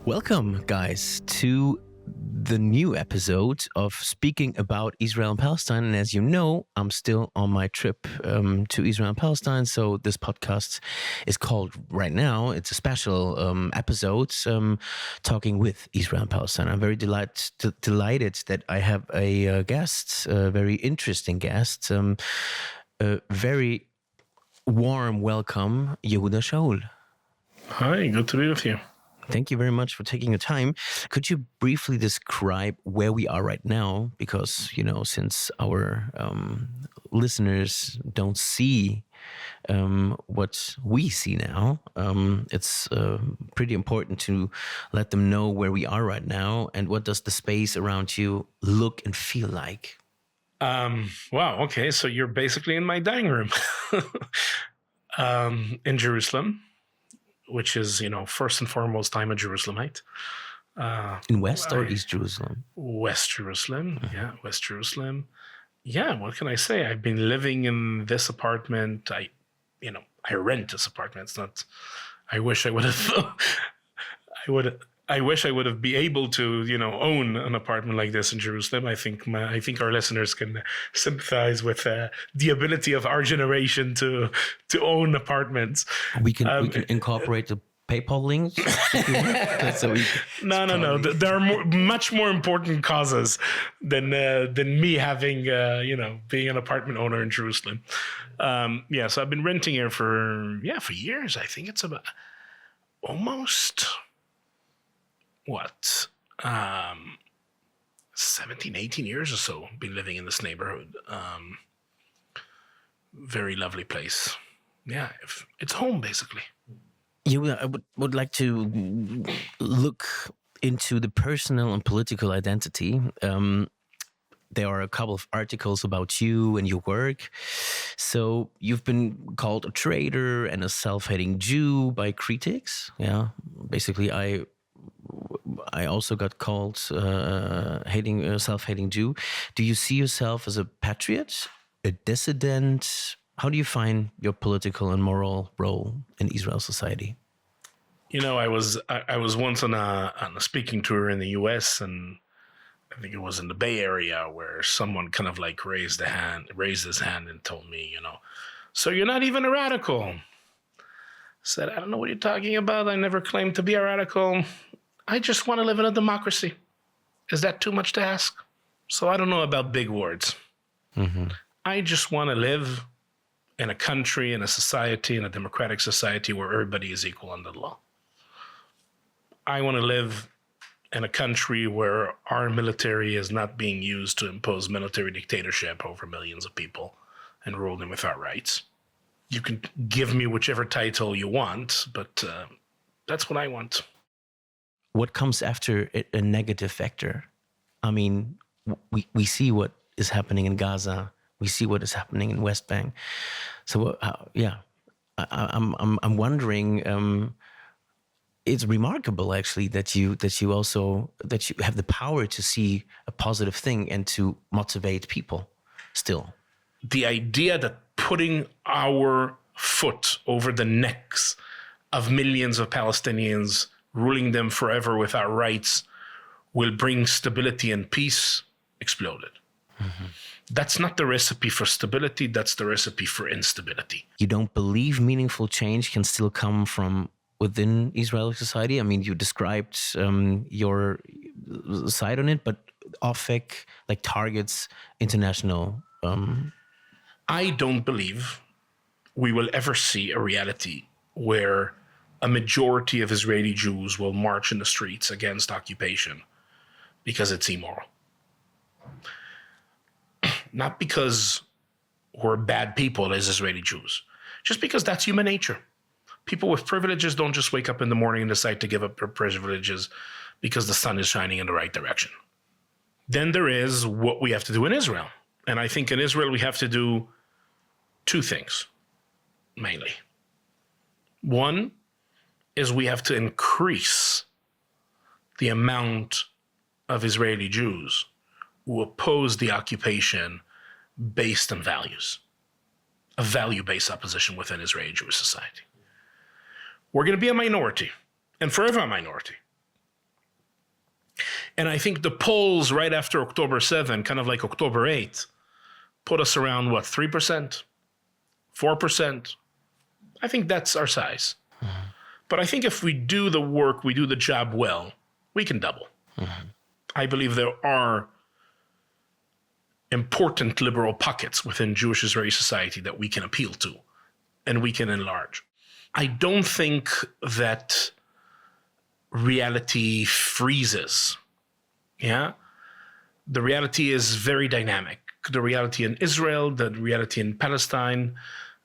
Welcome, guys, to the new episode of Speaking About Israel and Palestine. And as you know, I'm still on my trip to Israel and Palestine. So this podcast is called right now, it's a special episode talking with Israel and Palestine. I'm very delighted that I have a guest, a very interesting guest, a very warm welcome, Yehuda Shaul. Hi, good to be with you. Thank you very much for taking the time. Could you briefly describe where we are right now? Because, you know, since our listeners don't see what we see now, it's pretty important to let them know where we are right now and what does the space around you look and feel like? Wow, okay, so you're basically in my dining room in Jerusalem, which is, you know, first and foremost, I'm a Jerusalemite. In West or East Jerusalem? West Jerusalem, yeah, West Jerusalem. Yeah, what can I say? I've been living in this apartment. I rent this apartment. It's not. I wish I would have. I wish I would have been able to, you know, own an apartment like this in Jerusalem. I think our listeners can sympathize with the ability of our generation to own apartments. We can incorporate the PayPal links. No. There are much more important causes than me having being an apartment owner in Jerusalem. So I've been renting here for years. I think it's about almost 17, 18 years or so. Been living in this neighborhood. Very lovely place. Yeah, it's home basically. I would like to look into the personal and political identity. There are a couple of articles about you and your work. So you've been called a traitor and a self-hating Jew by critics. Yeah, basically I also got called self-hating Jew. Do you see yourself as a patriot, a dissident? How do you find your political and moral role in Israel society? You know, I was once on a speaking tour in the U.S. and I think it was in the Bay Area where someone kind of like raised his hand and told me, you know, so you're not even a radical. I said, I don't know what you're talking about. I never claimed to be a radical. I just want to live in a democracy. Is that too much to ask? So I don't know about big words. Mm-hmm. I just want to live in a country, in a society, in a democratic society where everybody is equal under the law. I want to live in a country where our military is not being used to impose military dictatorship over millions of people and rule them without rights. You can give me whichever title you want, but that's what I want. What comes after a negative factor? I mean, we see what is happening in Gaza. We see what is happening in West Bank. So I'm wondering. It's remarkable, actually, that you have the power to see a positive thing and to motivate people. Still, the idea that putting our foot over the necks of millions of Palestinians, ruling them forever without rights, will bring stability and peace exploded. Mm-hmm. That's not the recipe for stability. That's the recipe for instability. You don't believe meaningful change can still come from within Israeli society? I mean, you described your side on it, but OFEC targets international. I don't believe we will ever see a reality where a majority of Israeli Jews will march in the streets against occupation because it's immoral. Not because we're bad people as Israeli Jews, just because that's human nature. People with privileges don't just wake up in the morning and decide to give up their privileges because the sun is shining in the right direction. Then there is what we have to do in Israel. And I think in Israel, we have to do two things, mainly. One is we have to increase the amount of Israeli Jews who oppose the occupation based on values, a value-based opposition within Israeli Jewish society. We're going to be a minority, and forever a minority. And I think the polls right after October 7, kind of like October 8, put us around, 3%? 4%? I think that's our size. Mm-hmm. But I think if we do the work, we do the job well, we can double. Mm-hmm. I believe there are important liberal pockets within Jewish Israeli society that we can appeal to and we can enlarge. I don't think that reality freezes. Yeah? The reality is very dynamic. The reality in Israel, the reality in Palestine,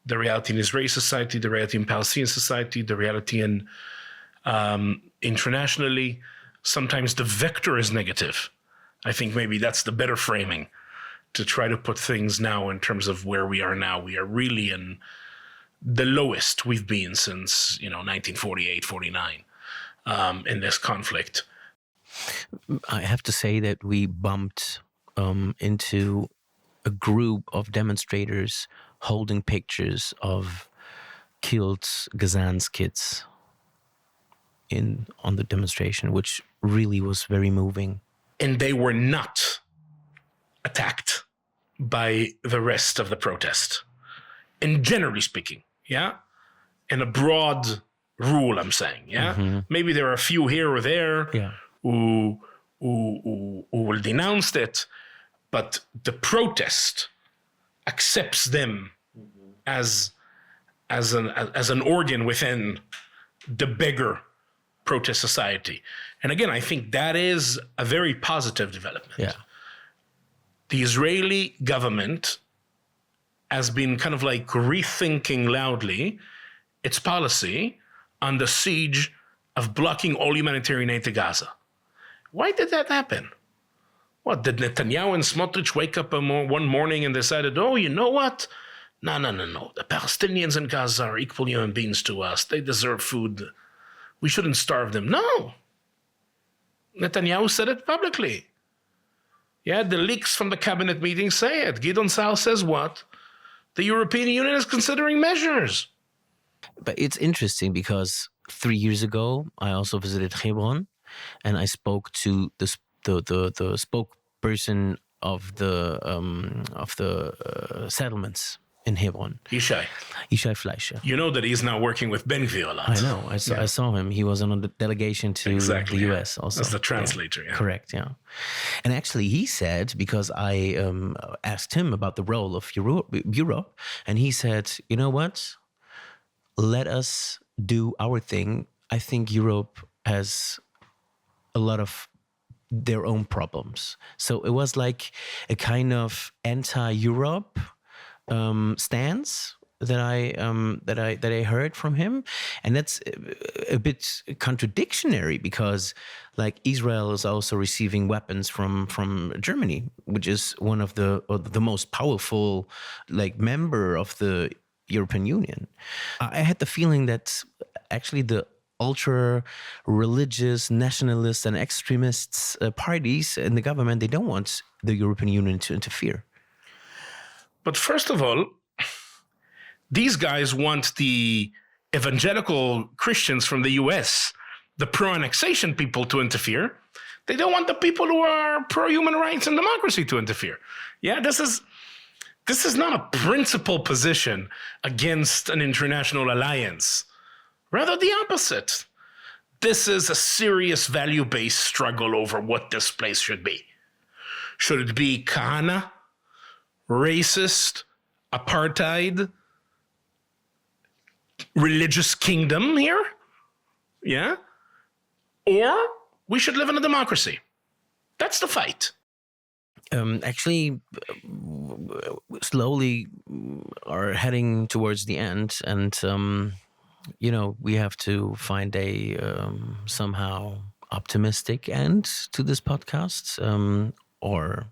the reality in Israeli society, the reality in Palestinian society, the reality in internationally. Sometimes the vector is negative. I think maybe that's the better framing to try to put things now in terms of where we are now. We are really in the lowest we've been since 1948, 49 in this conflict. I have to say that we bumped into a group of demonstrators holding pictures of killed Gazans kids on the demonstration, which really was very moving. And they were not attacked by the rest of the protest. And generally speaking, yeah? In a broad rule, I'm saying, yeah? Mm-hmm. Maybe there are a few here or there who will denounce it, but the protest accepts them as an organ within the bigger protest society. And again, I think that is a very positive development. Yeah. The Israeli government has been kind of like rethinking loudly its policy on the siege of blocking all humanitarian aid to Gaza. Why did that happen? What, did Netanyahu and Smotrich wake up one morning and decided, oh, you know what? No. The Palestinians in Gaza are equal human beings to us. They deserve food. We shouldn't starve them. No. Netanyahu said it publicly. Yeah, the leaks from the cabinet meeting say it. Gideon Sa'ar says what? The European Union is considering measures. But it's interesting because 3 years ago, I also visited Hebron, and I spoke to the spokesperson of the settlements in Hebron. Yishai Fleischer. You know that he's now working with Ben Gvir a lot. I know. I saw him. He was on a delegation to the U.S. also. As the translator, yeah. Correct, yeah. And actually he said, because I asked him about the role of Europe, and he said, you know what? Let us do our thing. I think Europe has a lot of their own problems. So it was like a kind of anti-Europe stance that I heard from him, and that's a bit contradictory because like Israel is also receiving weapons from Germany, which is one of the most powerful like member of the European Union. I had the feeling that actually the ultra-religious, nationalists and extremists parties in the government, they don't want the European Union to interfere. But first of all, these guys want the evangelical Christians from the US, the pro-annexation people, to interfere. They don't want the people who are pro-human rights and democracy to interfere. Yeah, this is not a principal position against an international alliance. Rather the opposite. This is a serious value-based struggle over what this place should be. Should it be Kahana, racist, apartheid, religious kingdom here? Yeah? Or we should live in a democracy. That's the fight. Actually, slowly are heading towards the end, and we have to find a somehow optimistic end to this podcast, or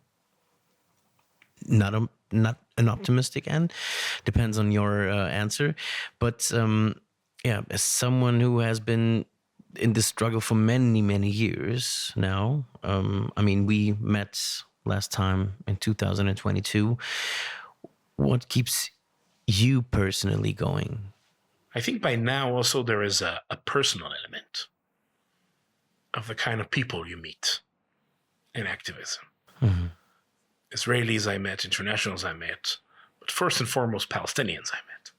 not an optimistic end. Depends on your answer. But as someone who has been in this struggle for many years now, we met last time in 2022. What keeps you personally going? I think by now also there is a personal element of the kind of people you meet. in activism. Mm-hmm. Israelis I met, internationals I met, but first and foremost, Palestinians I met.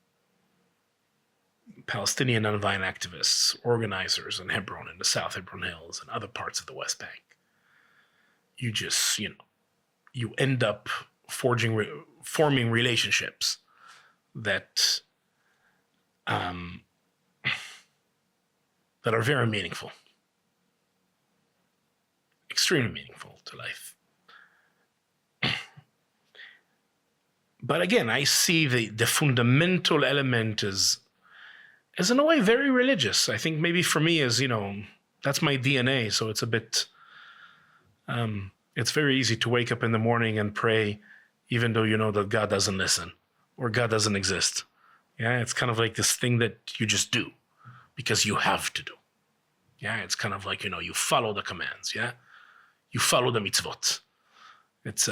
Palestinian nonviolent activists, organizers in Hebron, in the South Hebron Hills, and other parts of the West Bank. You just, you end up forming relationships that that are very meaningful, extremely meaningful to life. But again, I see the fundamental element is in a way very religious. I think maybe for me is, that's my DNA. So it's a bit, it's very easy to wake up in the morning and pray, even though you know that God doesn't listen or God doesn't exist. Yeah, it's kind of like this thing that you just do because you have to do. Yeah, it's kind of like, you follow the commands. Yeah, you follow the mitzvot. It's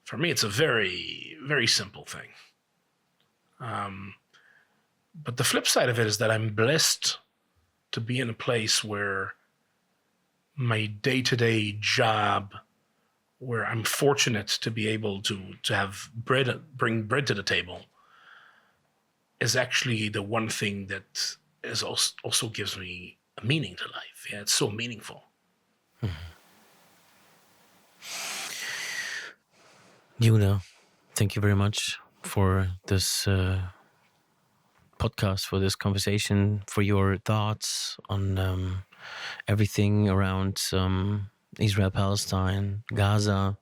for me, it's a very, very simple thing. But the flip side of it is that I'm blessed to be in a place where my day-to-day job, where I'm fortunate to be able to have bring bread to the table, is actually the one thing that is also gives me a meaning to life. Yeah, it's so meaningful. Yehuda, thank you very much for this podcast, for this conversation, for your thoughts on everything around Israel, Palestine, Gaza,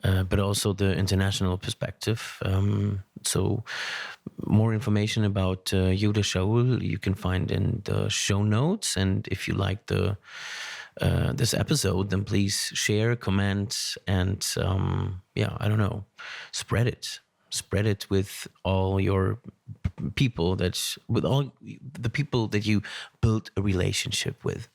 but also the international perspective. So more information about Yehuda Shaul you can find in the show notes. And if you like this episode, then please share, comment, and spread it. Spread it with all your people with all the people that you built a relationship with.